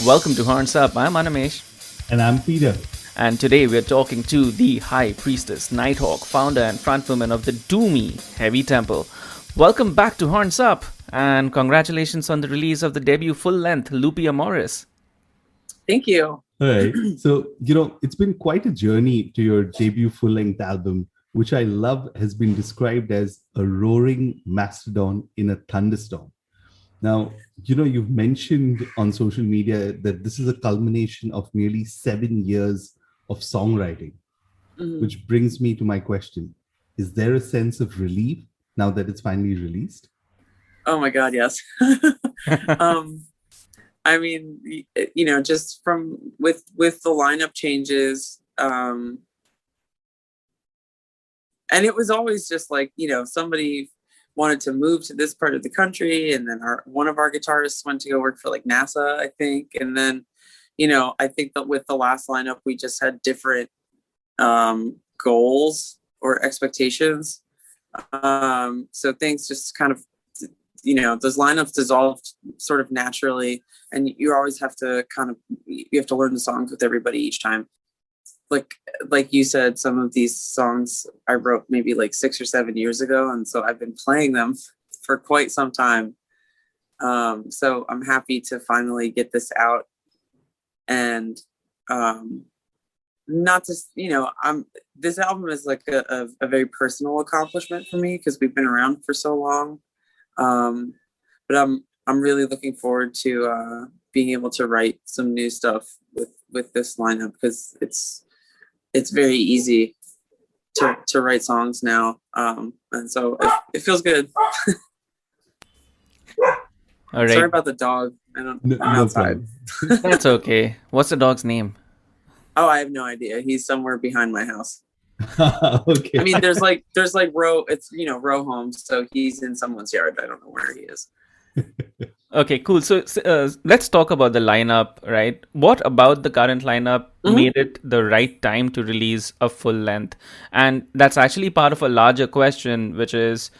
Welcome to Horns Up. I'm Animesh. And I'm Peter. And today we're talking to the High Priestess Nighthawk, founder and frontwoman of the Doomy Heavy Temple. Welcome back to Horns Up, and congratulations on the release of the debut full-length Lupi Amoris. Thank you. All right. So, it's been quite a journey to your debut full-length album, which I love has been described as a roaring mastodon in a thunderstorm. Now, you've mentioned on social media that this is a culmination of nearly 7 years of songwriting, which brings me to my question. Is there a sense of relief now that it's finally released? Oh my God, yes. I mean, just from with the lineup changes, and it was always just like, somebody wanted to move to this part of the country, and then one of our guitarists went to go work for like NASA, I think, and then I think that with the last lineup we just had different goals or expectations, so things just kind of, those lineups dissolved sort of naturally, and you always have to you have to learn the songs with everybody each time. Like you said, some of these songs I wrote maybe like 6 or 7 years ago, and so I've been playing them for quite some time. So I'm happy to finally get this out, and not just this album is like a very personal accomplishment for me because we've been around for so long. But I'm really looking forward to being able to write some new stuff with this lineup, because it's very easy to write songs now, and so it feels good. All right. Sorry about the dog. I'm outside. That's okay. What's the dog's name? Oh, I have no idea. He's somewhere behind my house. Okay. I mean, there's like row homes, so he's in someone's yard. I don't know where he is. Okay, cool. So let's talk about the lineup, right? What about the current lineup made it the right time to release a full length? And that's actually part of a larger question, which is,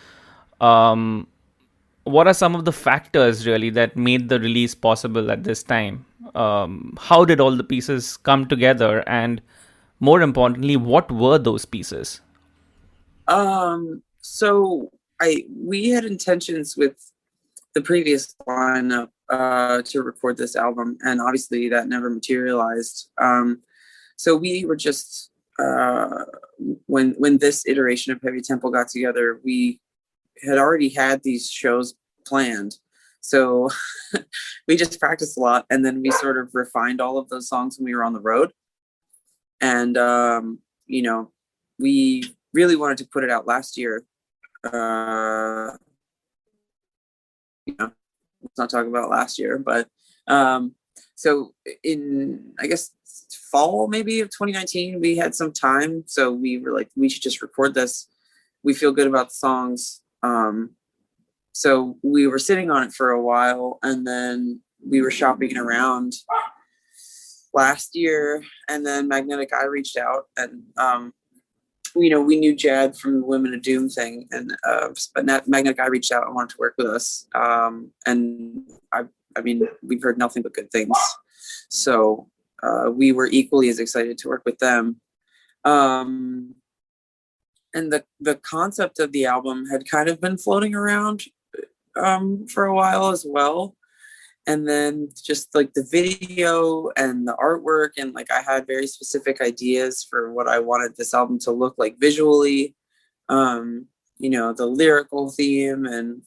what are some of the factors really that made the release possible at this time? How did all the pieces come together? And more importantly, what were those pieces? So we had intentions with the previous lineup to record this album, and obviously that never materialized. So we were just when this iteration of Heavy Temple got together, we had already had these shows planned. So we just practiced a lot, and then we sort of refined all of those songs when we were on the road. And we really wanted to put it out last year. Let's not talk about last year, but so in, I guess, fall maybe of 2019, we had some time, so we were like, we should just record this. We feel good about the songs. So we were sitting on it for a while, and then we were shopping around last year, and then Magnetic Eye reached out, and we knew Jad from the Women of Doom thing, and but Magnetic Eye reached out and wanted to work with us, and I mean, we've heard nothing but good things, so we were equally as excited to work with them. And the concept of the album had kind of been floating around for a while as well. And then just like the video and the artwork, and like I had very specific ideas for what I wanted this album to look like visually, the lyrical theme and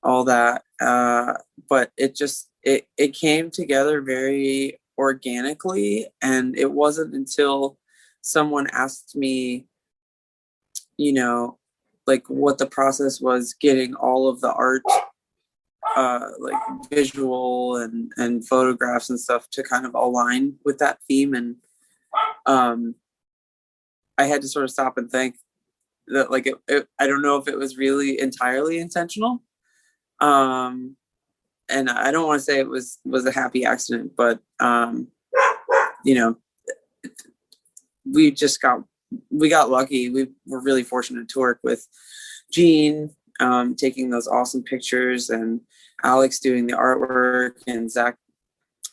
all that. But it came together very organically, and it wasn't until someone asked me, like what the process was getting all of the art, like visual and photographs and stuff to kind of align with that theme. And I had to sort of stop and think that, like, I don't know if it was really entirely intentional. And I don't want to say it was a happy accident, but we got lucky. We were really fortunate to work with Gene, taking those awesome pictures, and Alex doing the artwork, and Zach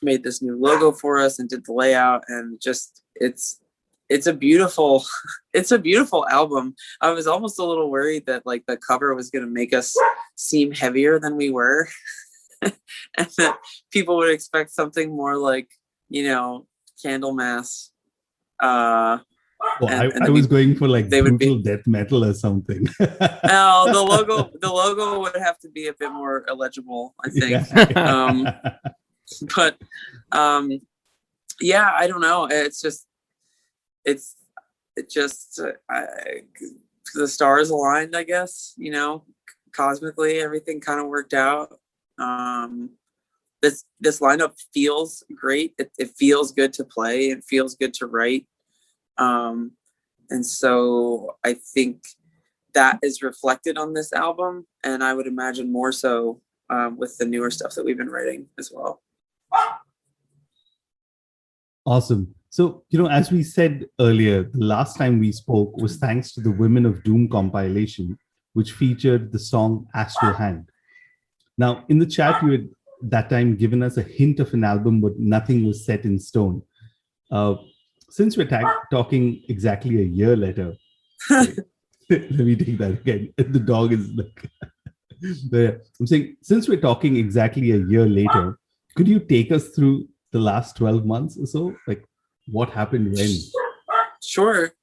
made this new logo for us and did the layout, and just it's a beautiful it's a beautiful album. I was almost a little worried that like the cover was going to make us seem heavier than we were, and that people would expect something more like, you know, Candlemass. Well, I was going for like brutal death metal or something. No, the logo would have to be a bit more illegible, I think. Yeah. But yeah, I don't know. It's just the stars aligned, I guess. You know, cosmically, everything kind of worked out. This lineup feels great. It feels good to play. It feels good to write. And so I think that is reflected on this album, and I would imagine more so with the newer stuff that we've been writing as well. Awesome. So, you know, as we said earlier, the last time we spoke was thanks to the Women of Doom compilation, which featured the song Astral Hand. Now, in the chat, you had that time given us a hint of an album, but nothing was set in stone. Since we're talking exactly a year later, let me take that again. The dog is like, I'm saying, since we're talking exactly a year later, could you take us through the last 12 months or so? Like, what happened when? Sure.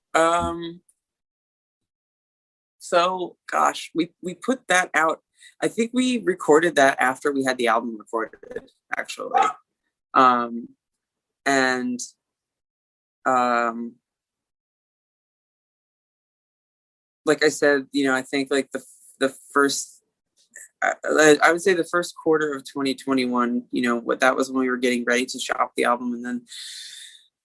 So, gosh, we put that out. I think we recorded that after we had the album recorded, actually. And like I said, you know, I think like the first, I would say the first quarter of 2021, you know, what that was when we were getting ready to shop the album, and then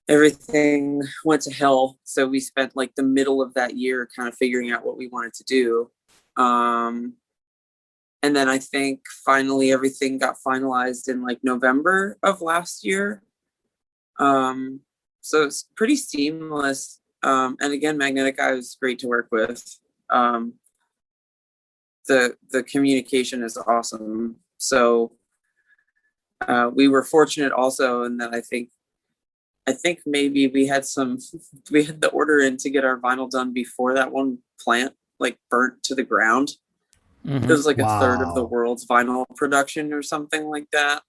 everything went to hell. So we spent like the middle of that year kind of figuring out what we wanted to do. And then I think finally everything got finalized in like November of last year. So it's pretty seamless. And again, Magnetic Eye was great to work with. The communication is awesome. So we were fortunate also in that I think maybe we had the order in to get our vinyl done before that one plant like burnt to the ground. Mm-hmm. It was like a third of the world's vinyl production or something like that.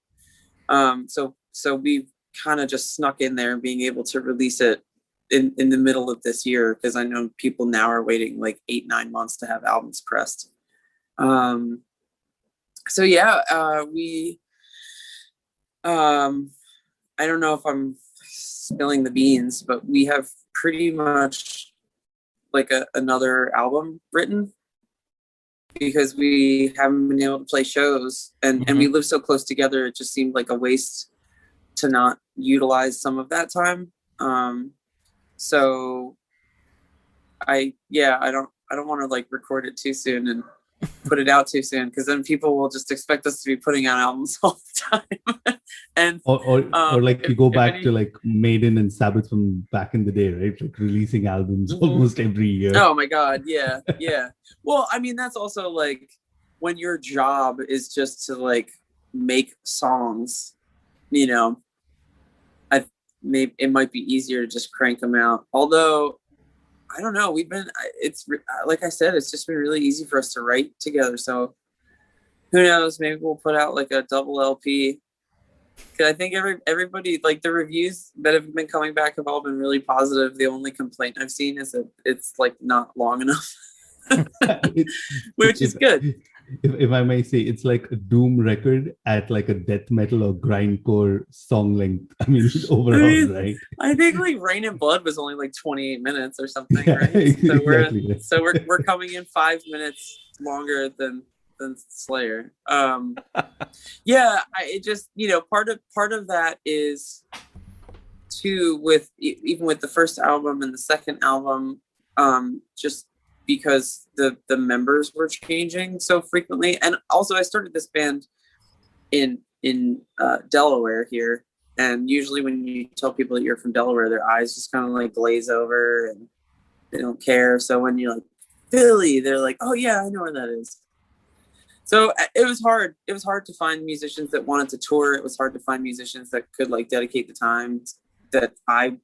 So we kind of just snuck in there, being able to release it in the middle of this year, because I know people now are waiting like 8-9 months to have albums pressed. So yeah, we I don't know if I'm spilling the beans, but we have pretty much like another album written, because we haven't been able to play shows, and we live so close together. It just seemed like a waste to not utilize some of that time. So I don't want to like record it too soon and put it out too soon, because then people will just expect us to be putting out albums all the time. And or like you go back to like Maiden and Sabbath from back in the day, right? Like releasing albums almost every year. Oh my God, yeah. Well, I mean, that's also like when your job is just to like make songs, you know. It might be easier to just crank them out. Although, I don't know, it's like I said, it's just been really easy for us to write together. So who knows, maybe we'll put out like a double LP. Because I think everybody, like the reviews that have been coming back have all been really positive. The only complaint I've seen is that it's like not long enough, which is good. If I may say, it's like a doom record at like a death metal or grindcore song length. I mean, overall, right? I think like Rain and Blood was only like 28 minutes or something, right? So we're coming in 5 minutes longer than Slayer. Yeah, it just, you know, part of that is too, with even with the first album and the second album, just because the members were changing so frequently. And also I started this band in Delaware here, and usually when you tell people that you're from Delaware, their eyes just kind of like glaze over and they don't care. So when you're like Philly, they're like, oh yeah, I know where that is. So it was hard. It was hard to find musicians that wanted to tour. It was hard to find musicians that could like dedicate the time that I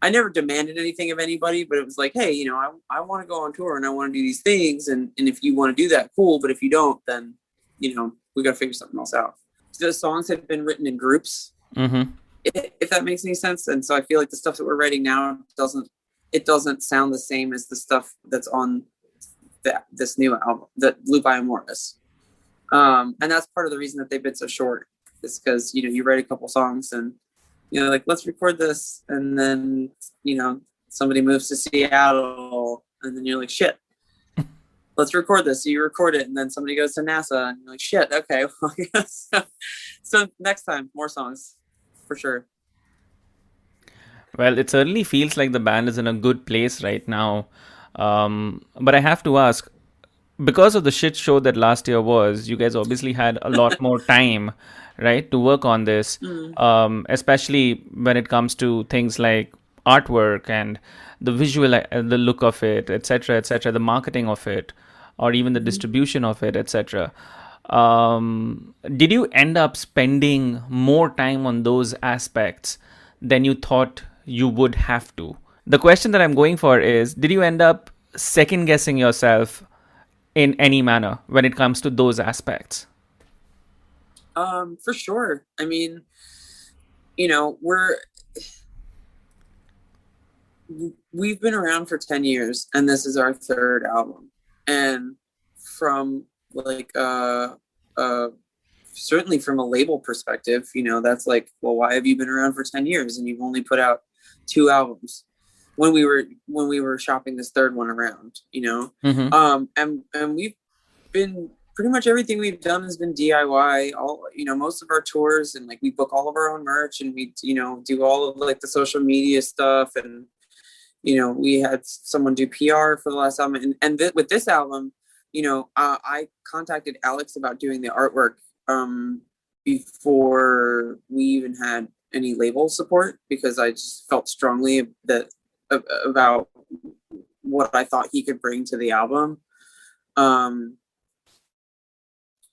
never demanded anything of anybody, but it was like, hey, I want to go on tour and I want to do these things. And if you want to do that, cool. But if you don't, then, we got to figure something else out. The songs had been written in groups, if that makes any sense. And so I feel like the stuff that we're writing now doesn't sound the same as the stuff that's on this new album, the Lupi Amoris. And that's part of the reason that they've been so short, is because, you write a couple songs and, like, let's record this. And then, somebody moves to Seattle and then you're like, shit, let's record this. So you record it and then somebody goes to NASA and you're like, shit, okay. So next time, more songs for sure. Well, it certainly feels like the band is in a good place right now. But I have to ask, because of the shit show that last year was, you guys obviously had a lot more time, right, to work on this, especially when it comes to things like artwork and the visual, the look of it, etc., the marketing of it, or even the distribution of it, etc. Did you end up spending more time on those aspects than you thought you would have to? The question that I'm going for is, did you end up second guessing yourself in any manner when it comes to those aspects? For sure. I mean, we've been around for 10 years and this is our third album. And from like, certainly from a label perspective, that's like, well, why have you been around for 10 years and you've only put out 2 albums when we were shopping this third one around, and we've been pretty much everything we've done has been DIY. All, most of our tours, and like we book all of our own merch and we, do all of like the social media stuff. And, we had someone do PR for the last album. And with this album, I contacted Alex about doing the artwork before we even had any label support, because I just felt strongly about what I thought he could bring to the album.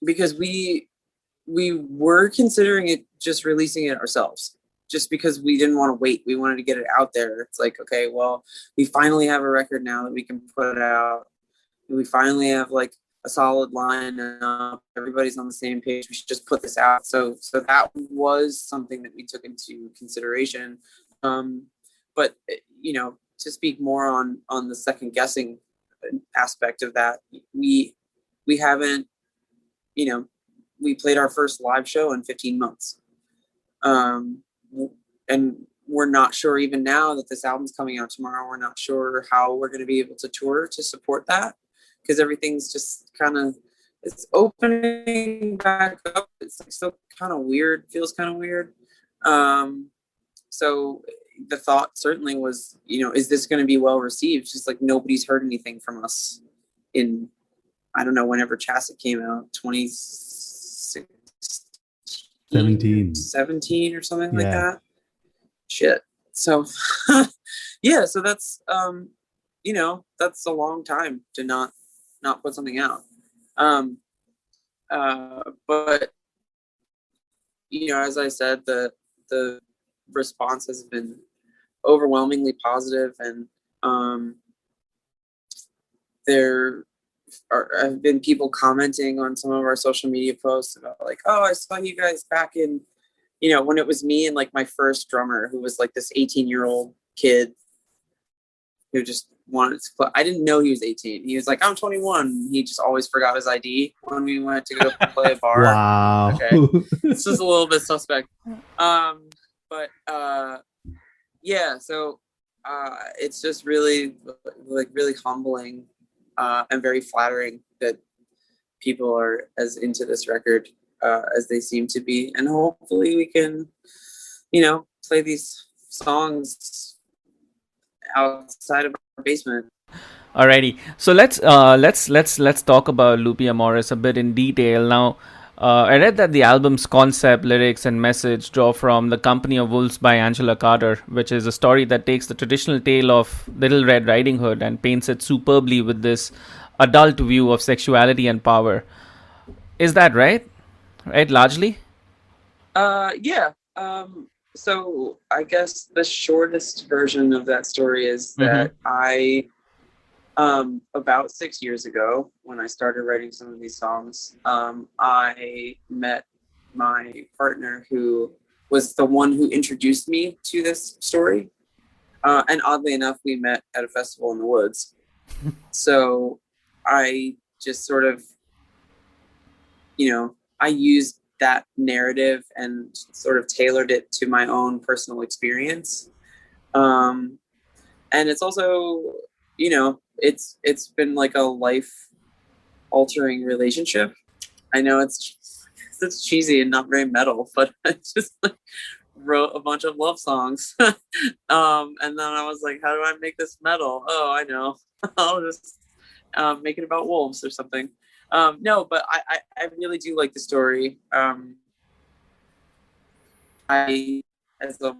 Because we were considering it, just releasing it ourselves, just because we didn't want to wait. We wanted to get it out there. It's like, okay, well, we finally have a record now that we can put out. We finally have like a solid lineup. Everybody's on the same page. We should just put this out. So that was something that we took into consideration. But to speak more on the second guessing aspect of that, we haven't, we played our first live show in 15 months. And we're not sure even now that this album's coming out tomorrow. We're not sure how we're going to be able to tour to support that, because everything's just kind of, it's opening back up. It's like still kind of weird, feels kind of weird. So the thought certainly was, is this going to be well received? Just like nobody's heard anything from us in, I don't know, whenever Chassis came out, 2017 or something like that. Shit. So yeah, so that's that's a long time to not put something out. But as I said, the response has been overwhelmingly positive, and there have been people commenting on some of our social media posts about like, oh, I saw you guys back in, when it was me and like my first drummer, who was like this 18-year-old kid who just wanted to play. I didn't know he was 18. He was like, I'm 21. He just always forgot his ID when we went to go play a bar. Wow. Okay. This is a little bit suspect. But yeah, so it's just really humbling and very flattering that people are as into this record as they seem to be, and hopefully we can, play these songs outside of our basement. Alrighty, so let's talk about Lupi Amoris a bit in detail now. I read that the album's concept, lyrics, and message draw from The Company of Wolves by Angela Carter, which is a story that takes the traditional tale of Little Red Riding Hood and paints it superbly with this adult view of sexuality and power. Is that right? Right, largely? Yeah. So I guess the shortest version of that story is that I, about 6 years ago, when I started writing some of these songs, I met my partner, who was the one who introduced me to this story. And oddly enough, we met at a festival in the woods. So I just sort of, I used that narrative and sort of tailored it to my own personal experience. And it's also, it's been like a life altering relationship. I know it's cheesy and not very metal, but I just like wrote a bunch of love songs. And then I was like, how do I make this metal? Oh, I know. I'll just make it about wolves or something. No, but I really do like the story. As a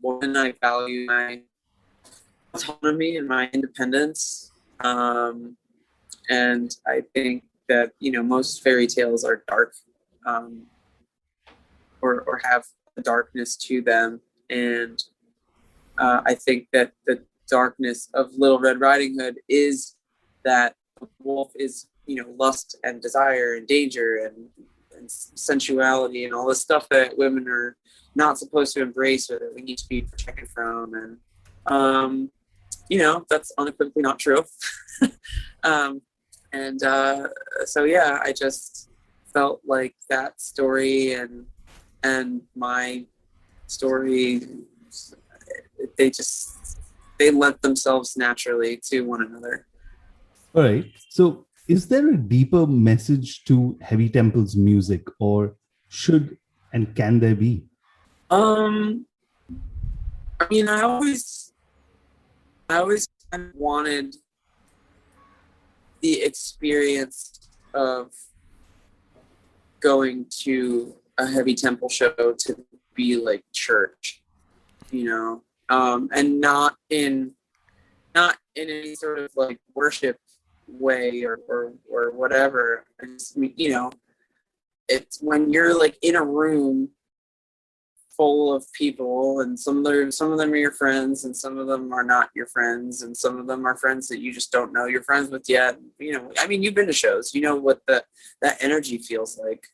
woman, I value my autonomy and my independence. And I think that, most fairy tales are dark, or have a darkness to them. And I think that the darkness of Little Red Riding Hood is that the wolf is, lust and desire and danger and sensuality and all this stuff that women are not supposed to embrace, or that we need to be protected from. And, that's unequivocally not true. So yeah, I just felt like that story and my story, they lent themselves naturally to one another. All right. So is there a deeper message to Heavy Temple's music, or should and can there be? I mean, I always kind of wanted the experience of going to a Heavy Temple show to be like church, and not in any sort of like worship way or whatever. It's, it's when you're like in a room full of people, and some of them are your friends, and some of them are not your friends, and some of them are friends that you just don't know you're friends with yet. I mean, you've been to shows, what that energy feels like.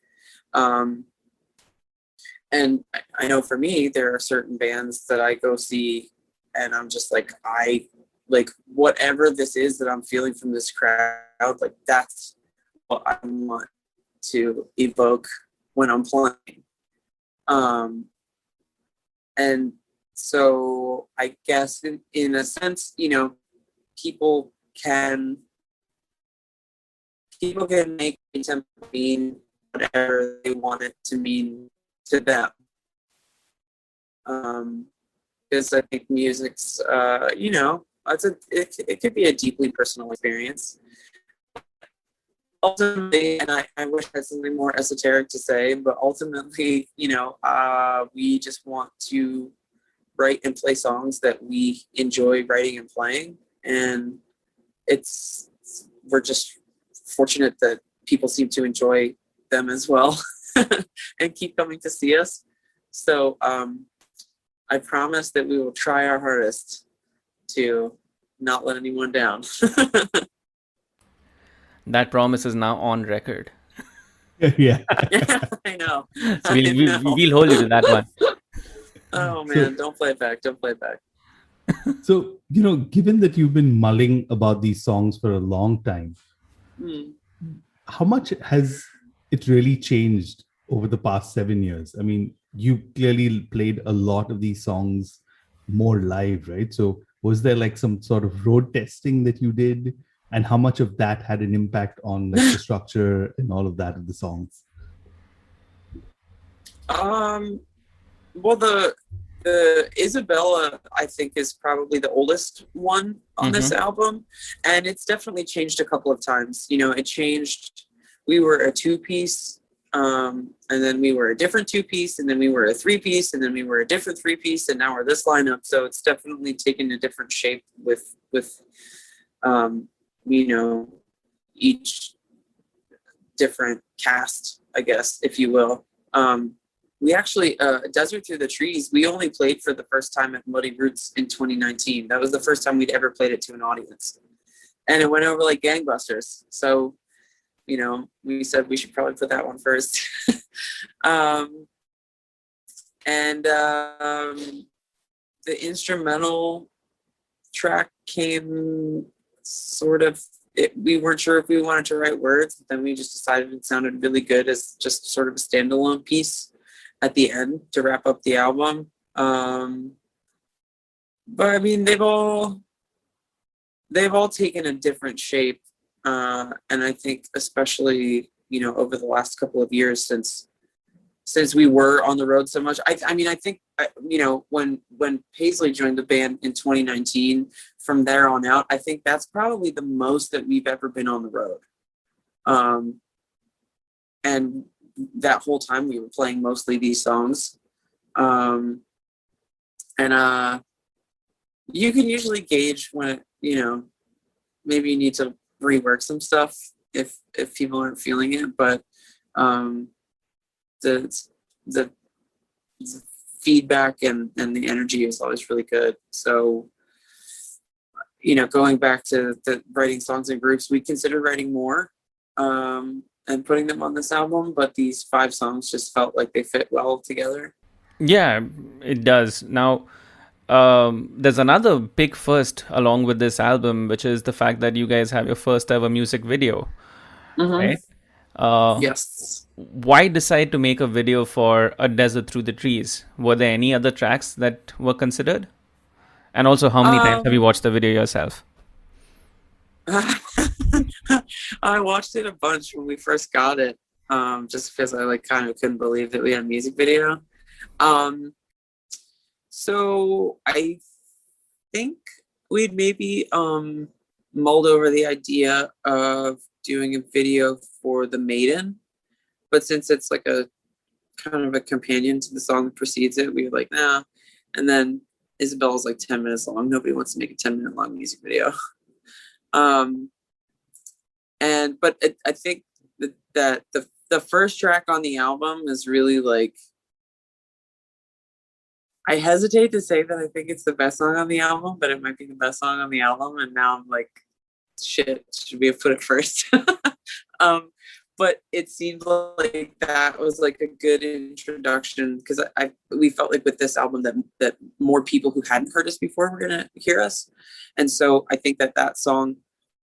And I know for me, there are certain bands that I go see, and I'm just like, whatever this is that I'm feeling from this crowd, like that's what I want to evoke when I'm playing. And so I guess in a sense, people can make it mean whatever they want it to mean to them. Because I think music's, it could be a deeply personal experience. Ultimately, and I wish I had something more esoteric to say, but ultimately, we just want to write and play songs that we enjoy writing and playing. And we're just fortunate that people seem to enjoy them as well and keep coming to see us. So I promise that we will try our hardest to not let anyone down. That promise is now on record. Yeah. I know. So we'll hold you to that one. Oh man, don't play it back. Don't play it back. So, given that you've been mulling about these songs for a long time, how much has it really changed over the past 7 years? I mean, you clearly played a lot of these songs more live, right? So was there like some sort of road testing that you did? And how much of that had an impact on like the structure and all of that of the songs? Well, the Isabella, I think, is probably the oldest one on this album, and it's definitely changed a couple of times. It changed. We were a 2-piece, and then we were a different 2-piece, and then we were a 3-piece, and then we were a different 3-piece, and now we're this lineup. So it's definitely taken a different shape with each different cast, I guess, if you will. We actually, Desert Through the Trees, we only played for the first time at Muddy Roots in 2019. That was the first time we'd ever played it to an audience. And it went over like gangbusters. So, you know, we said we should probably put that one first. The instrumental track came sort of, we weren't sure if we wanted to write words, but then we just decided it sounded really good as just sort of a standalone piece at the end to wrap up the album. But I mean, they've all taken a different shape. And I think especially, you know, over the last couple of years since we were on the road so much. I mean, I think, you know, when Paisley joined the band in 2019, from there on out, I think that's probably the most that we've ever been on the road. And that whole time we were playing mostly these songs. You can usually gauge when, you know, maybe you need to rework some stuff if people aren't feeling it, but the feedback and the energy is always really good. So, you know, going back to the writing songs in groups, we considered writing more and putting them on this album, but these 5 songs just felt like they fit well together. Yeah, it does. Now, there's another big first along with this album, which is the fact that you guys have your first ever music video, right? Yes. Why decide to make a video for A Desert Through the Trees? Were there any other tracks that were considered? And also, how many times have you watched the video yourself? I watched it a bunch when we first got it, just because I like kind of couldn't believe that we had a music video. So I think we'd maybe mulled over the idea of doing a video for The Maiden, but since it's like a kind of a companion to the song that precedes it, we were like, nah. And then Isabel's like 10 minutes long. Nobody wants to make a 10-minute long music video. I think that the first track on the album is really like, I hesitate to say that I think it's the best song on the album, but it might be the best song on the album. And now I'm like, shit, should we have put it first? But it seemed like that was like a good introduction because we felt like with this album that more people who hadn't heard us before were gonna hear us, and so I think that song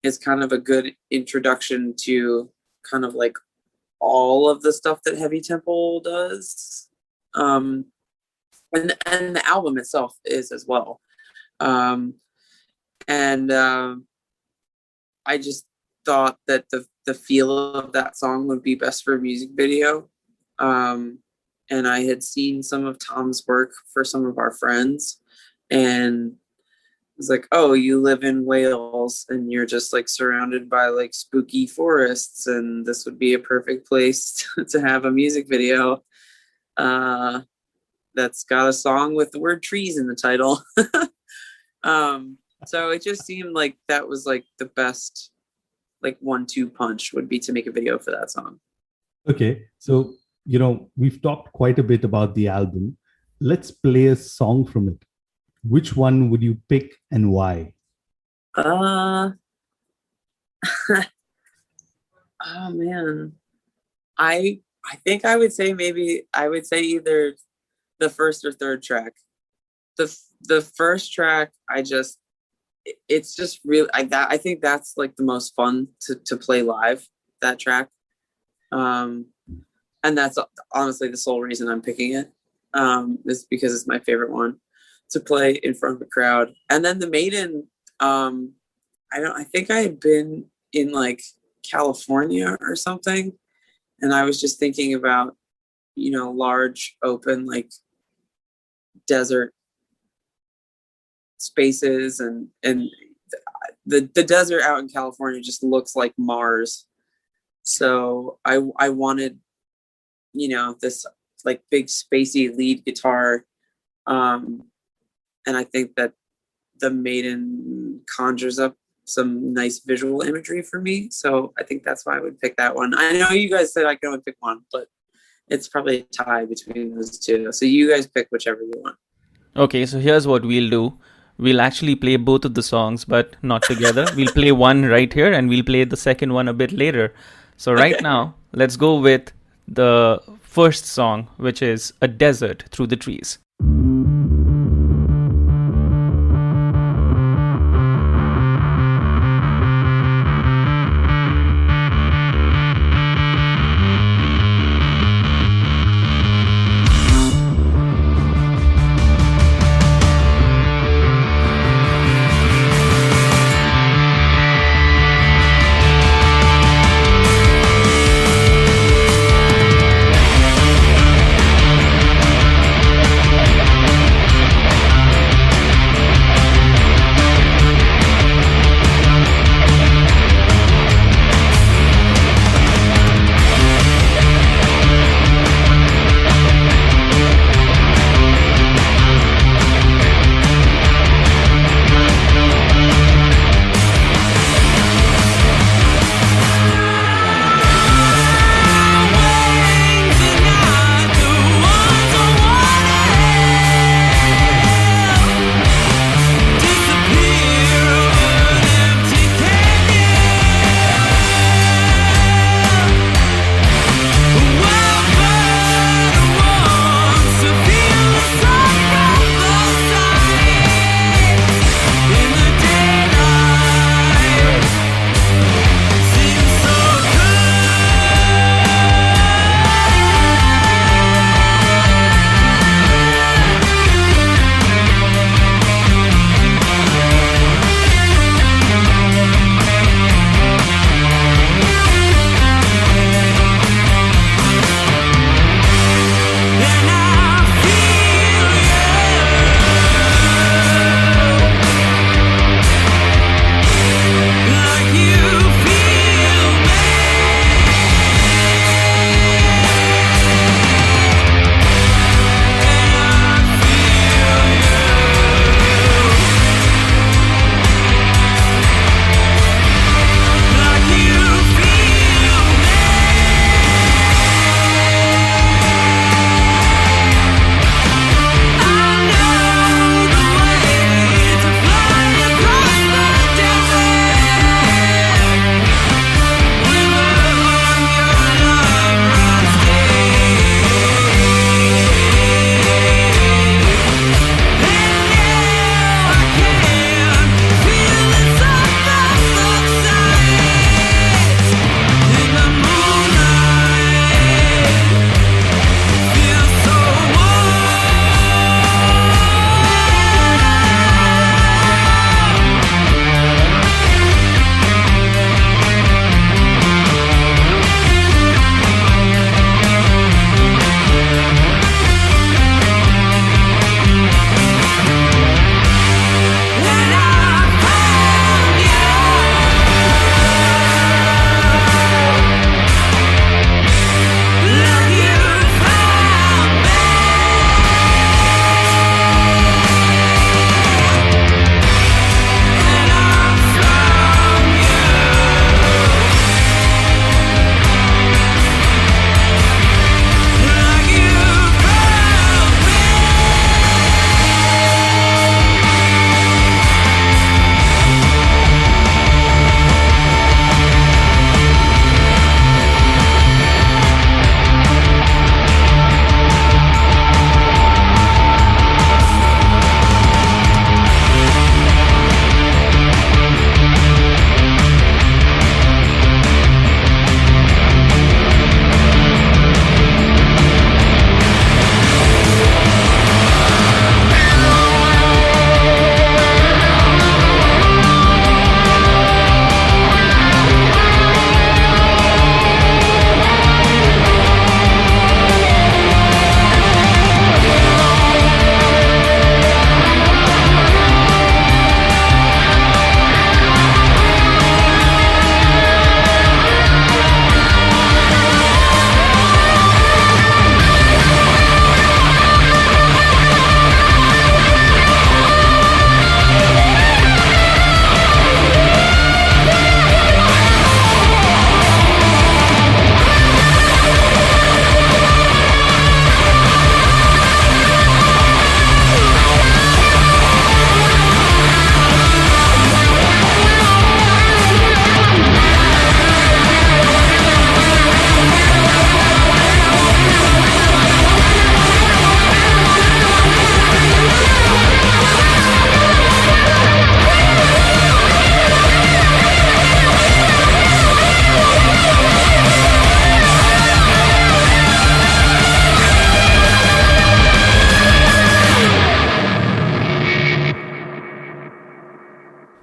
is kind of a good introduction to kind of like all of the stuff that Heavy Temple does, and the album itself is as well, I just thought that the feel of that song would be best for a music video. And I had seen some of Tom's work for some of our friends, and it was like, oh, you live in Wales and you're just like surrounded by like spooky forests, and this would be a perfect place to have a music video that's got a song with the word trees in the title. So it just seemed like that was like the best like 1-2 punch would be to make a video for that song. Okay, so you know, we've talked quite a bit about the album. Let's play a song from it. Which one would you pick and why? Oh man, I think I would say either the first or third track. The first track, it's just really I think that's like the most fun to play live, that track, and that's honestly the sole reason I'm picking it, is because it's my favorite one to play in front of a crowd. And then The Maiden, I think I had been in like California or something, and I was just thinking about, you know, large open like desert spaces, and the desert out in California just looks like Mars. So I wanted, you know, this like big spacey lead guitar, and I think that The Maiden conjures up some nice visual imagery for me. So I think that's why I would pick that one. I know you guys said I can only pick one, but it's probably a tie between those two. So you guys pick whichever you want. Okay, so here's what we'll do. We'll actually play both of the songs, but not together. We'll play one right here and we'll play the second one a bit later. So right now, let's go with the first song, which is A Desert Through the Trees.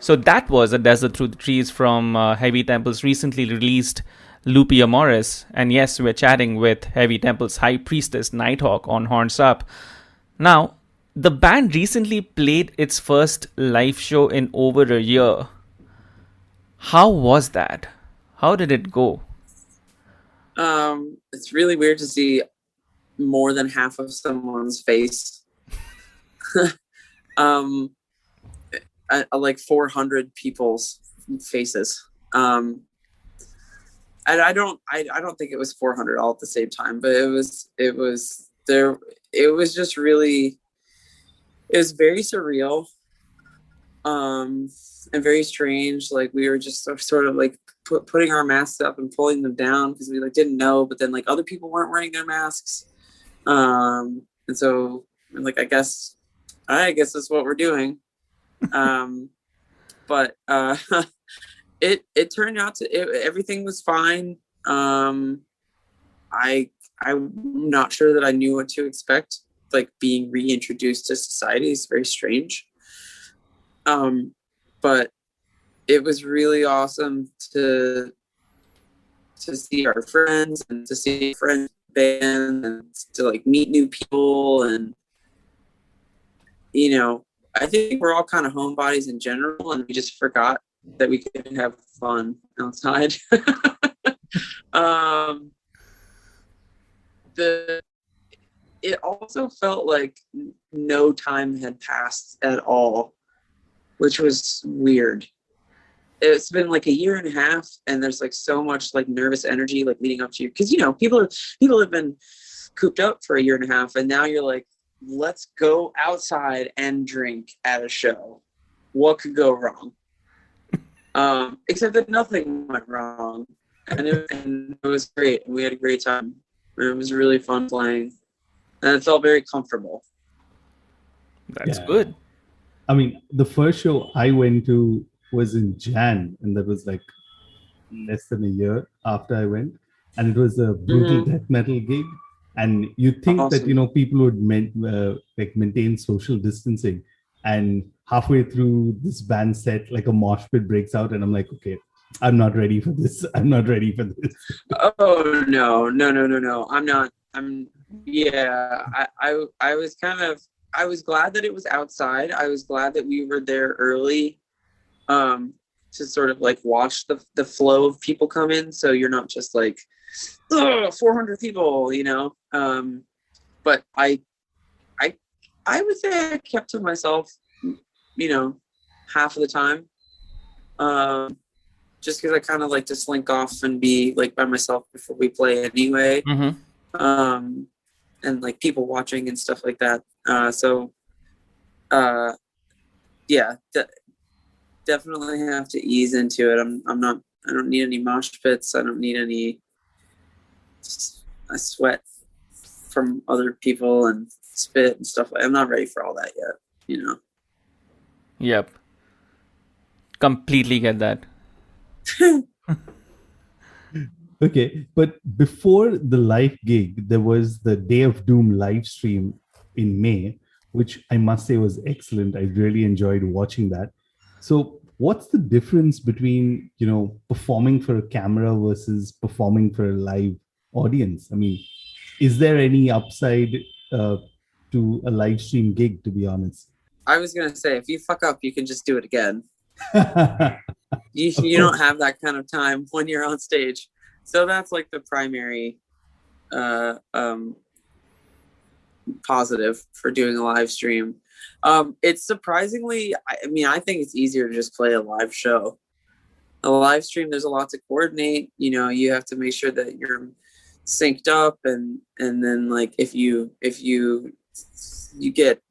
So that was A Desert Through the Trees from Heavy Temple's recently released Lupi Amoris. And yes, we're chatting with Heavy Temple's High Priestess Nighthawk on Horns Up. Now, the band recently played its first live show in over a year. How was that? How did it go? It's really weird to see more than half of someone's face. Like 400 people's faces. And I don't think it was 400 all at the same time, but it was just really, it was very surreal, and very strange. Like we were just sort of like putting our masks up and pulling them down because we like didn't know, but then like other people weren't wearing their masks. And so like, I guess that's what we're doing. But it turned out to everything was fine. I'm not sure that I knew what to expect. Like being reintroduced to society is very strange. But it was really awesome to see our friends and to see friends band and to like meet new people. And I think we're all kind of homebodies in general, and we just forgot that we could have fun outside. It also felt like no time had passed at all, which was weird. It's been like a year and a half, and there's like so much like nervous energy like leading up to you, because people have been cooped up for a year and a half, and now you're like, let's go outside and drink at a show. What could go wrong? Except that nothing went wrong, and it was great. We had a great time. It was really fun playing, and it felt very comfortable. That's good. I mean, the first show I went to was in Jan, and that was like less than a year after I went, and it was a brutal death metal gig. And you think that people would maintain social distancing, and halfway through this band set, like a mosh pit breaks out, and I'm like, okay, I'm not ready for this. I'm not ready for this. Oh no! I'm not. I was glad that it was outside. I was glad that we were there early, to sort of like watch the flow of people come in. So you're not just like, 400 people, but I would say I kept to myself, half of the time, just because I kind of like to slink off and be like by myself before we play anyway. And like people watching and stuff like that. Definitely have to ease into it. I don't need any mosh pits. I don't need any sweat from other people and spit and stuff. I'm not ready for all that yet, Yep. Completely get that. Okay, but before the live gig, there was the Day of Doom live stream in May, which I must say was excellent. I really enjoyed watching that. So what's the difference between, performing for a camera versus performing for a live audience? I mean, is there any upside to a live stream gig, to be honest? I was going to say, if you fuck up, you can just do it again. You don't have that kind of time when you're on stage. So that's like the primary positive for doing a live stream. It's surprisingly, I think it's easier to just play a live show. A live stream, there's a lot to coordinate. You have to make sure that you're synced up, and then like if you get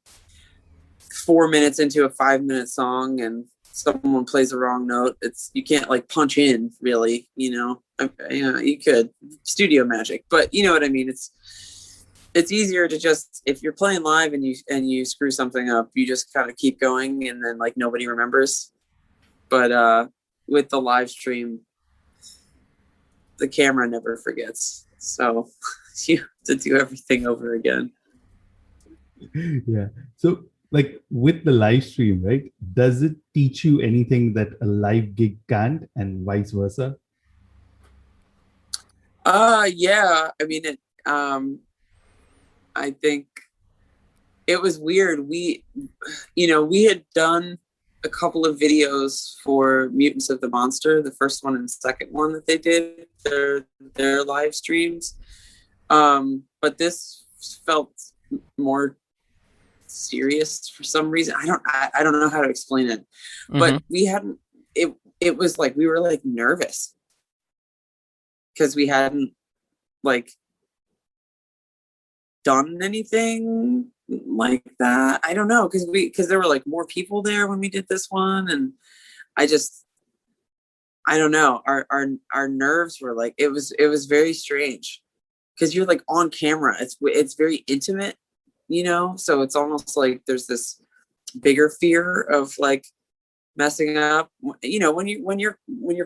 4 minutes into a 5-minute song and someone plays the wrong note, you can't like punch in really, you could studio magic, but you know what I mean. It's easier to just, if you're playing live and you screw something up, you just kind of keep going, and then like nobody remembers. But with the live stream, the camera never forgets, so you have to do everything over again. Yeah. So like with the live stream, right? Does it teach you anything that a live gig can't, and vice versa? Yeah. I mean, I think it was weird. We had done a couple of videos for Mutants of the Monster, the first one and the second one that they did, their live streams. But this felt more serious for some reason. I don't know how to explain it. But we hadn't it was like we were like nervous because we hadn't like done anything like that. I don't know, because there were like more people there when we did this one, and I don't know. Our nerves were like, it was very strange because you're like on camera. It's very intimate, so it's almost like there's this bigger fear of like messing up. When you're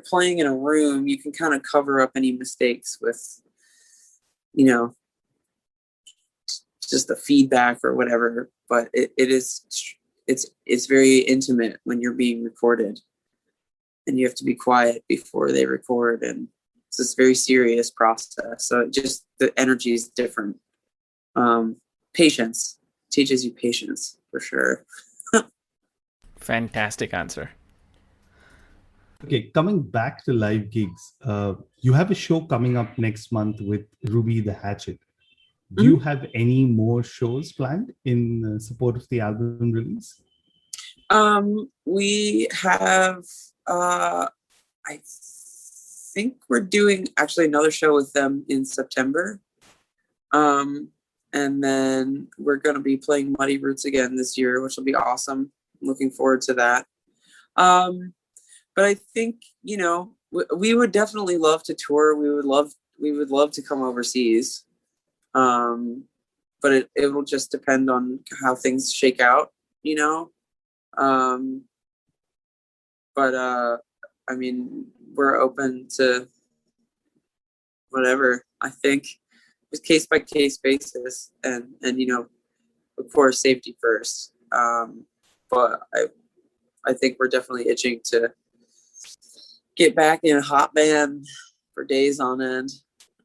playing in a room, you can kind of cover up any mistakes with just the feedback or whatever, but it's very intimate when you're being recorded, and you have to be quiet before they record, and it's this very serious process. So just the energy is different. Patience teaches you patience for sure. Fantastic answer. Okay, coming back to live gigs, you have a show coming up next month with Ruby the Hatchet. Do you have any more shows planned in support of the album release? We have, I think we're doing actually another show with them in September. And then we're going to be playing Muddy Roots again this year, which will be awesome. I'm looking forward to that. But I think, we would definitely love to tour. We would love to come overseas. But it will just depend on how things shake out, but I mean, we're open to whatever. I think it's case by case basis, and of course safety first. But I think we're definitely itching to get back in a hot band for days on end,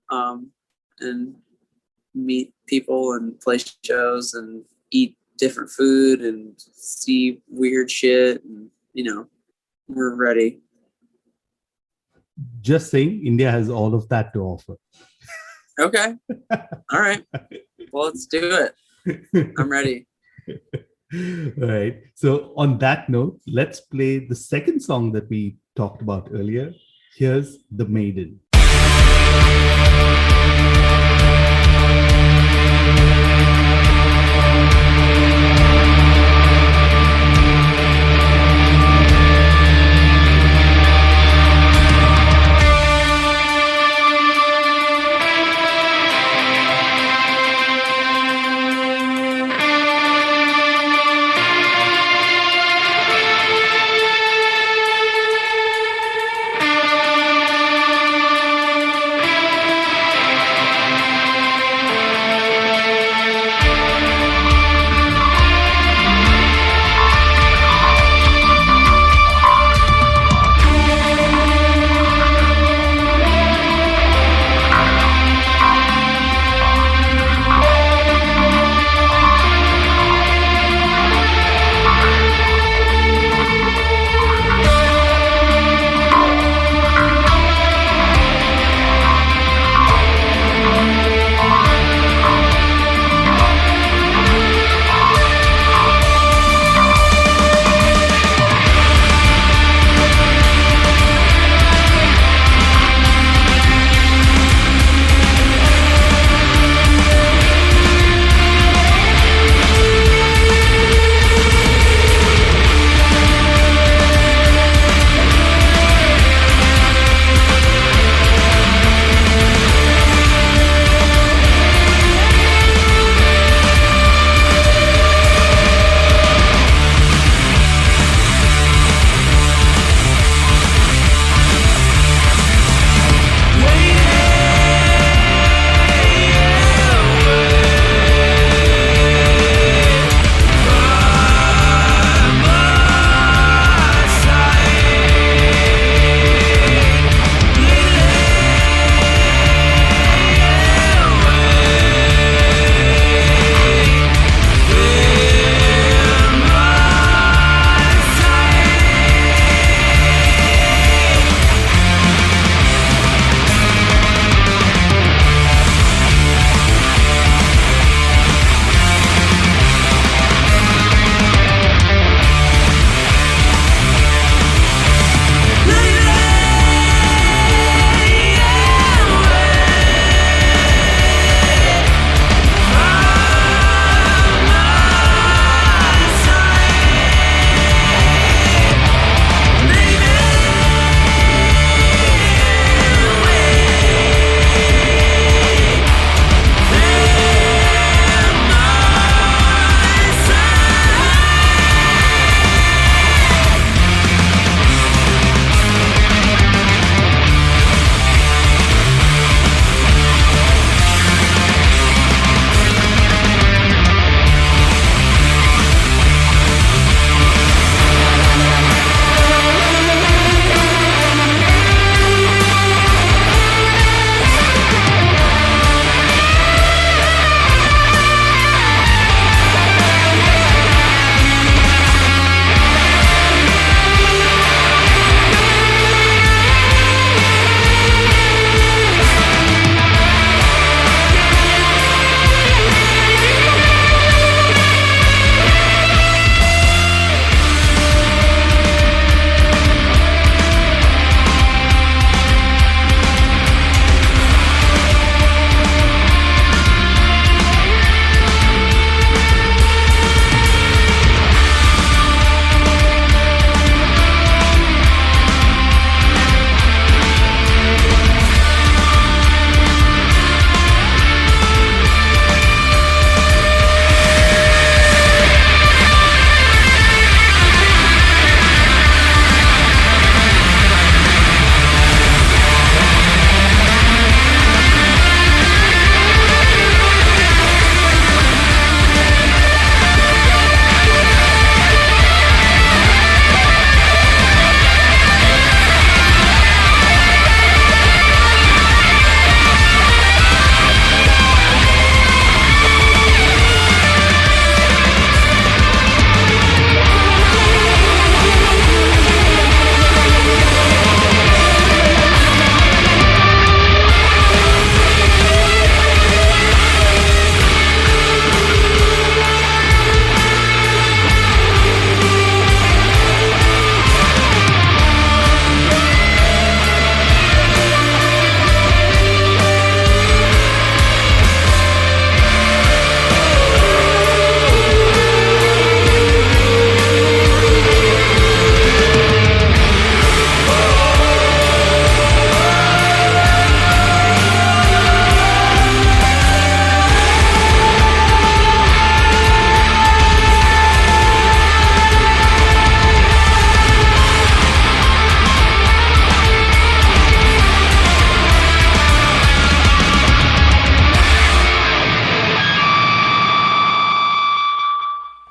and meet people and play shows and eat different food and see weird shit, and we're ready. Just saying, India has all of that to offer. Okay. All right. Well, let's do it. I'm ready. All right. So on that note, let's play the second song that we talked about earlier. Here's The Maiden.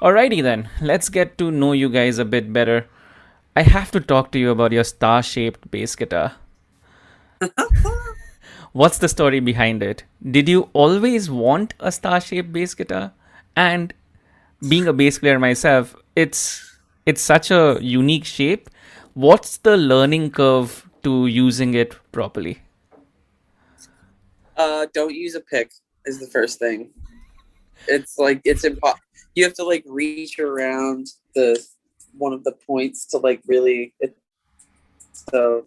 Alrighty then, let's get to know you guys a bit better. I have to talk to you about your star-shaped bass guitar. What's the story behind it? Did you always want a star-shaped bass guitar? And being a bass player myself, it's such a unique shape. What's the learning curve to using it properly? Don't use a pick is the first thing. It's like it's impossible. You have to like reach around the one of the points to like really. So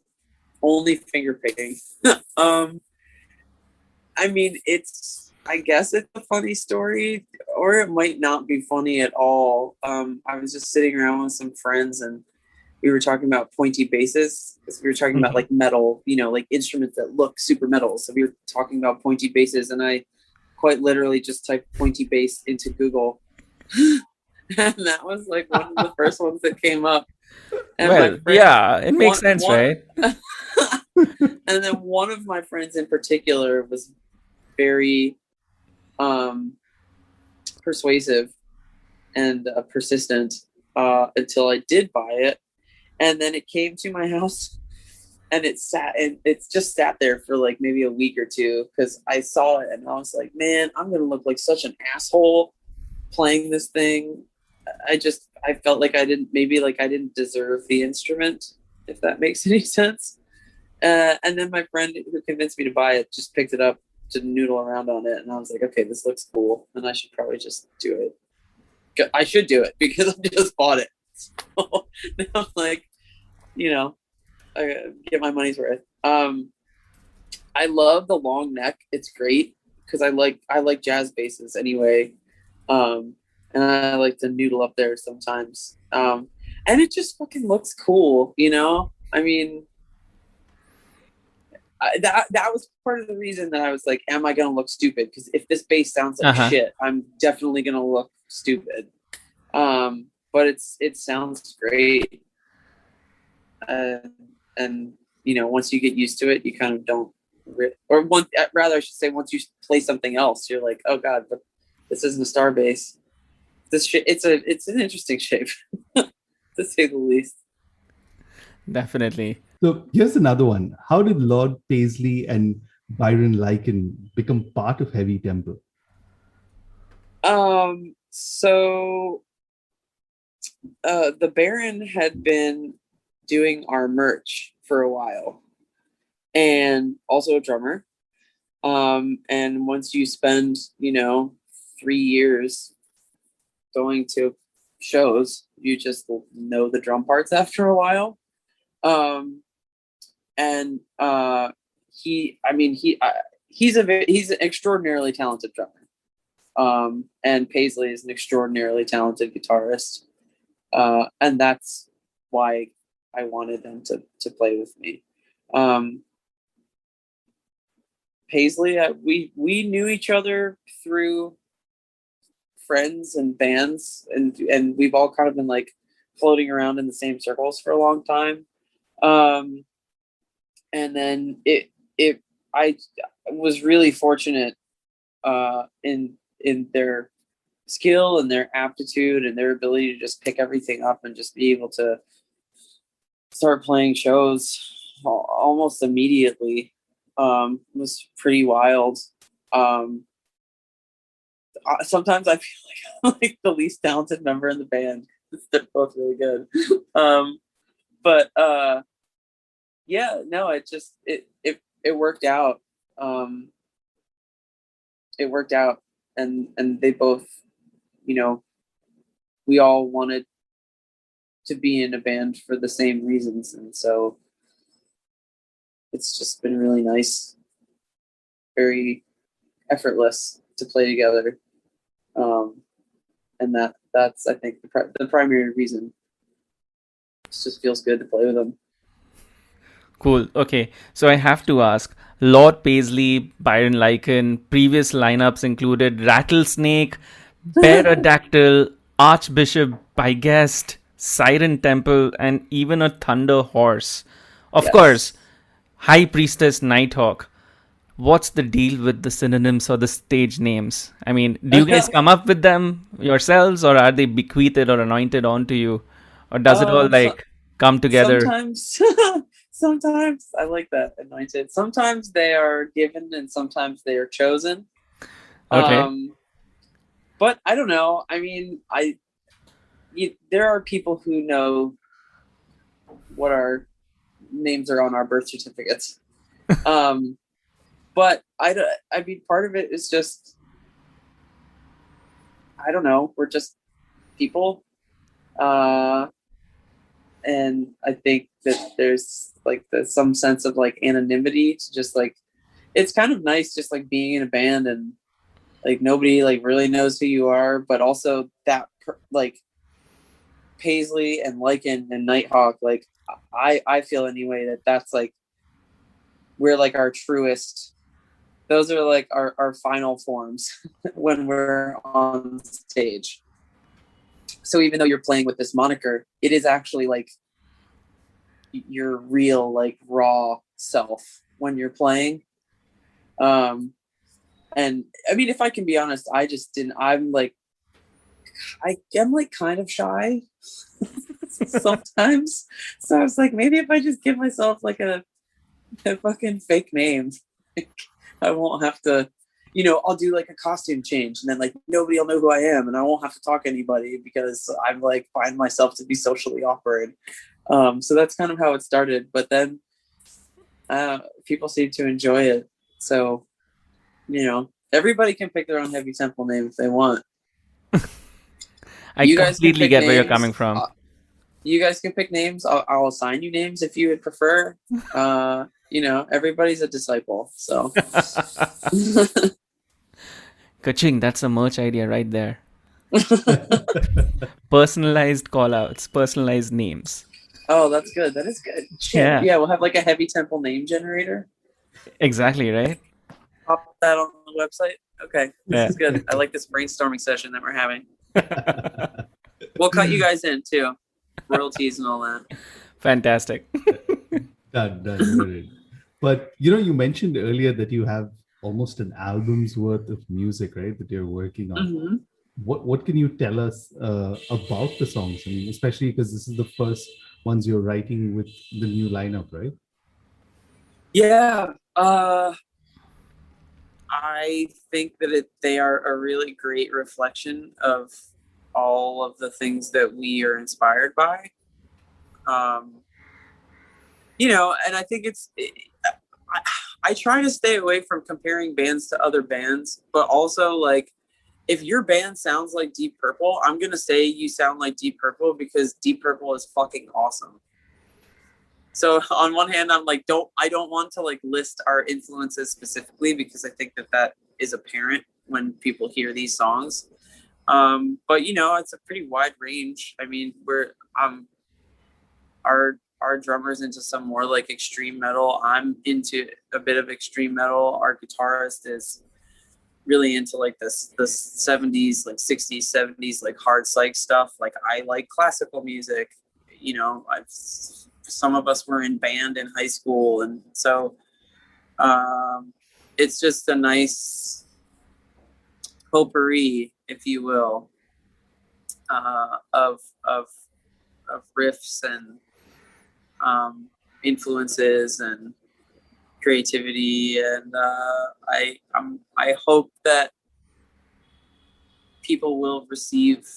only finger picking. I mean, I guess it's a funny story, or it might not be funny at all. I was just sitting around with some friends and we were talking about pointy basses because we were talking about like metal, like instruments that look super metal. So we were talking about pointy basses, and I quite literally just typed pointy bass into Google. And that was like one of the first ones that came up. And well, yeah, it makes sense, right? And then one of my friends in particular was very persuasive and persistent until I did buy it. And then it came to my house and it's just sat there for like maybe a week or two because I saw it and I was like, man, I'm going to look like such an asshole playing this thing. I felt like I didn't deserve the instrument, if that makes any sense. And then my friend who convinced me to buy it just picked it up to noodle around on it. And I was like, okay, this looks cool. And I should probably just do it. I should do it because I just bought it. So now I'm like, I get my money's worth. I love the long neck. It's great because I like jazz basses anyway. And I like to noodle up there sometimes. And it just fucking looks cool, I mean, that was part of the reason that I was like, am I going to look stupid? Because if this bass sounds like shit, I'm definitely going to look stupid. But it sounds great. And once you get used to it, you kind of don't, rather I should say, once you play something else, you're like, oh God, but this isn't a star bass. It's an interesting shape, to say the least. Definitely. So here's another one. How did Lord Paisley and Byron Lycan become part of Heavy Temple? So the Baron had been doing our merch for a while and also a drummer. And once you spend, 3 years going to shows, you just know the drum parts after a while. He's an extraordinarily talented drummer. And Paisley is an extraordinarily talented guitarist. And that's why I wanted them to play with me. Paisley, we knew each other through friends and bands, and we've all kind of been like floating around in the same circles for a long time. And then I was really fortunate in their skill and their aptitude and their ability to just pick everything up and just be able to start playing shows almost immediately. It was pretty wild. Sometimes I feel like the least talented member in the band. They're both really good. But yeah, no, it worked out. It worked out, and they both, we all wanted to be in a band for the same reasons, and so it's just been really nice, very effortless to play together. And that's I think the primary reason. It just feels good to play with them. Cool. Okay. So I have to ask, Lord Paisley, Byron Lycan, previous lineups included Rattlesnake, Pterodactyl, Archbishop by Guest, Siren Temple, and even a Thunder Horse. Of course, High Priestess Nighthawk. what's the deal with the synonyms or the stage names? I mean, do you guys come up with them yourselves, or are they bequeathed or anointed onto you, or does it all So, like come together? sometimes, sometimes I like that, anointed. Sometimes they are given, and sometimes they are chosen. Okay. But I don't know. I mean, there are people who know what our names are on our birth certificates. But I mean, part of it is just, I don't know. We're just people. And I think that there's like some sense of like anonymity to just like, it's kind of nice just like being in a band and like nobody like really knows who you are, but also that like Paisley and Lycan and Nighthawk, like I feel anyway that's like, we're like our truest, those are like our final forms when we're on stage. So even though you're playing with this moniker, it is actually like your real like raw self when you're playing. And I mean, if I can be honest, I just didn't, I'm like kind of shy sometimes. So I was like, maybe if I just give myself like a fucking fake name, I won't have to, I'll do like a costume change and then like nobody will know who I am and I won't have to talk to anybody because I'm like find myself to be socially awkward. So that's kind of how it started. But then people seem to enjoy it. So, everybody can pick their own heavy tempo name if they want. I completely get where you're coming from. You guys can pick names. I'll assign you names if you would prefer. Everybody's a disciple. So, Kaching, that's a merch idea right there. Personalized call outs, personalized names. Oh, that's good. That is good. Yeah. Yeah, we'll have like a heavy tempo name generator. Exactly, right? Pop that on the website. Okay, this is good. I like this brainstorming session that we're having. We'll cut you guys in too. Royalties and all that. Fantastic. Done. But you mentioned earlier that you have almost an album's worth of music, right? That you're working on. Mm-hmm. What can you tell us about the songs? I mean, especially because this is the first ones you're writing with the new lineup, right? Yeah. I think that they are a really great reflection of all of the things that we are inspired by. And I think I try to stay away from comparing bands to other bands, but also like, if your band sounds like Deep Purple, I'm going to say you sound like Deep Purple because Deep Purple is fucking awesome. So on one hand, I'm like, I don't want to like list our influences specifically because I think that is apparent when people hear these songs. But it's a pretty wide range. I mean, our drummer's into some more like extreme metal. I'm into a bit of extreme metal. Our guitarist is really into like the 70s, like 60s, 70s, like hard psych stuff. Like I like classical music, some of us were in band in high school. And so it's just a nice potpourri, if you will, of riffs and influences and creativity. And I hope that people will receive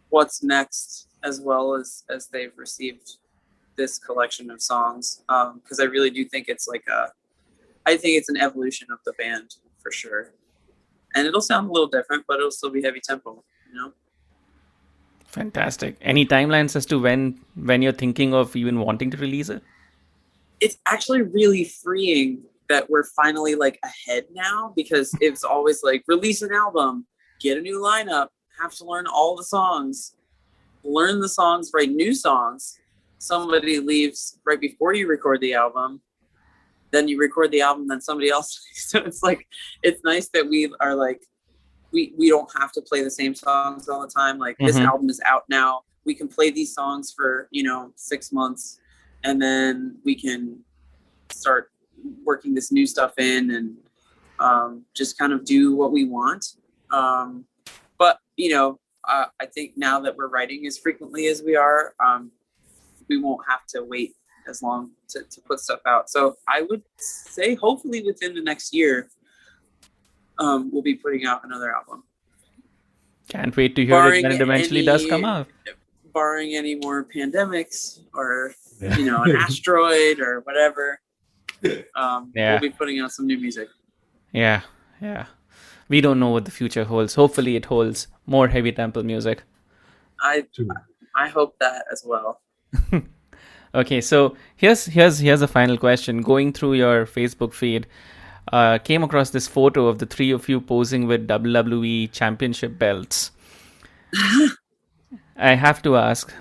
what's next as well as they've received this collection of songs, because I really do think it's like I think it's an evolution of the band for sure, and it'll sound a little different, but it'll still be heavy tempo. Fantastic. Any timelines as to when you're thinking of even wanting to release it? It's actually really freeing that we're finally like ahead now, because it's always like release an album, get a new lineup, have to learn all the songs, learn the songs, write new songs. Somebody leaves right before you record the album, then you record the album, then somebody else. So it's like, it's nice that we are like, we don't have to play the same songs all the time. Like this album is out now. We can play these songs for, 6 months, and then we can start working this new stuff in and just kind of do what we want. But I think now that we're writing as frequently as we are, we won't have to wait as long to put stuff out. So I would say hopefully within the next year, we'll be putting out another album. Can't wait to hear it when it eventually does come out. Barring any more pandemics or an asteroid or whatever, we'll be putting out some new music. Yeah. We don't know what the future holds. Hopefully it holds more Heavy Temple music. I hope that as well. Okay, so here's a final question. Going through your Facebook feed, came across this photo of the three of you posing with WWE Championship belts. I have to ask,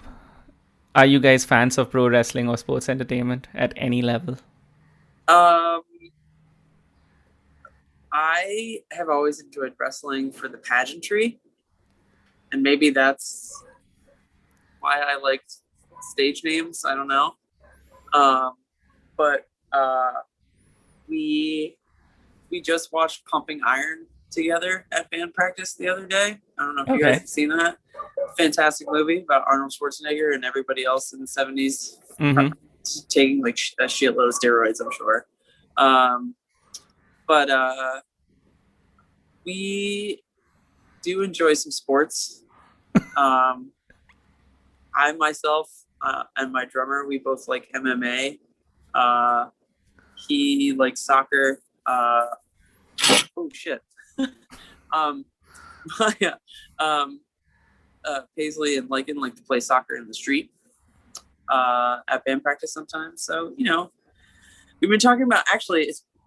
are you guys fans of pro wrestling or sports entertainment at any level? I have always enjoyed wrestling for the pageantry, and maybe that's why I liked stage names. I don't know. But we just watched Pumping Iron together at band practice the other day. I don't know if you guys have seen that. Fantastic movie about Arnold Schwarzenegger and everybody else in the 70s taking like a shitload of steroids, I'm sure. But we do enjoy some sports. I myself and my drummer, we both like MMA. He likes soccer. Oh shit. Paisley and Lycan like to play soccer in the street at band practice sometimes. So, we've been talking about, actually,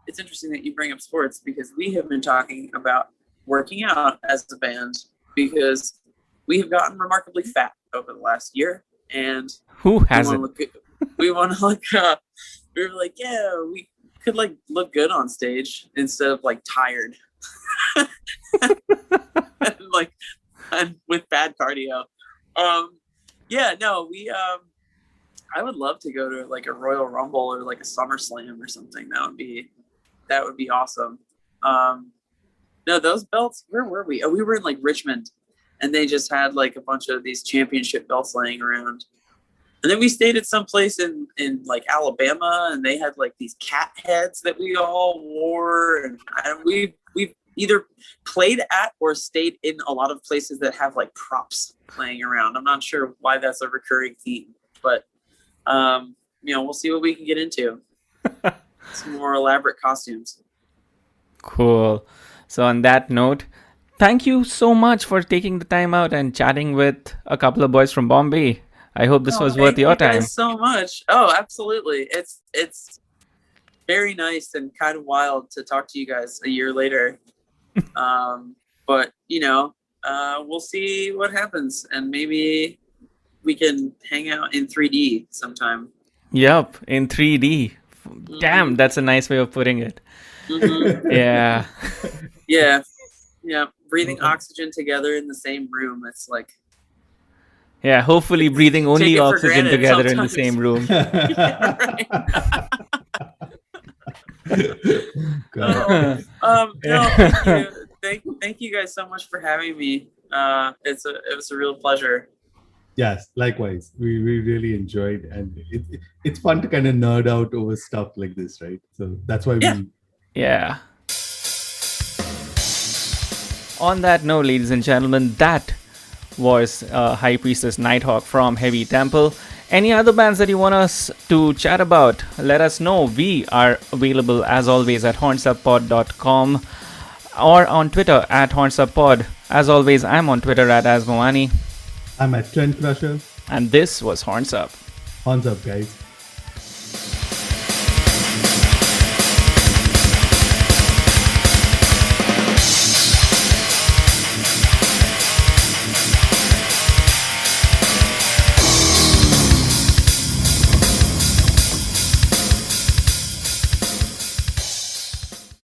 it's interesting that you bring up sports because we have been talking about working out as a band because we have gotten remarkably fat over the last year. And who hasn't? We want to look, we were like, yeah, we could like look good on stage instead of like tired. and with bad cardio. I would love to go to like a Royal Rumble or like a SummerSlam or something. That would be awesome. No, those belts, where were we? Oh, we were in like Richmond, and they just had like a bunch of these championship belts laying around. And then we stayed at some place in like Alabama, and they had like these cat heads that we all wore, and we've either played at or stayed in a lot of places that have like props laying around. I'm not sure why that's a recurring theme, but we'll see what we can get into. Some more elaborate costumes. Cool. So on that note, thank you so much for taking the time out and chatting with a couple of boys from Bombay. I hope this was worth your time. Thank you guys so much. Oh, absolutely. It's very nice and kind of wild to talk to you guys a year later. But we'll see what happens, and maybe we can hang out in 3D sometime. Yep, in 3D. Mm-hmm. Damn, that's a nice way of putting it. Mm-hmm. Yeah. Yeah. Breathing oxygen together in the same room. It's like. Yeah, hopefully breathing only oxygen together in the same room. Thank you guys so much for having me. It was a real pleasure. Yes, likewise. We really enjoyed, and it's fun to kind of nerd out over stuff like this, right? So that's why Yeah. On that note, ladies and gentlemen, that was High Priestess Nighthawk from Heavy Temple. Any other bands that you want us to chat about, let us know. We are available as always at hornsuppod.com or on Twitter at hornsuppod. As always, I'm on Twitter at Asmawani. I'm at Trend Crusher. And this was Horns Up. Horns Up, guys.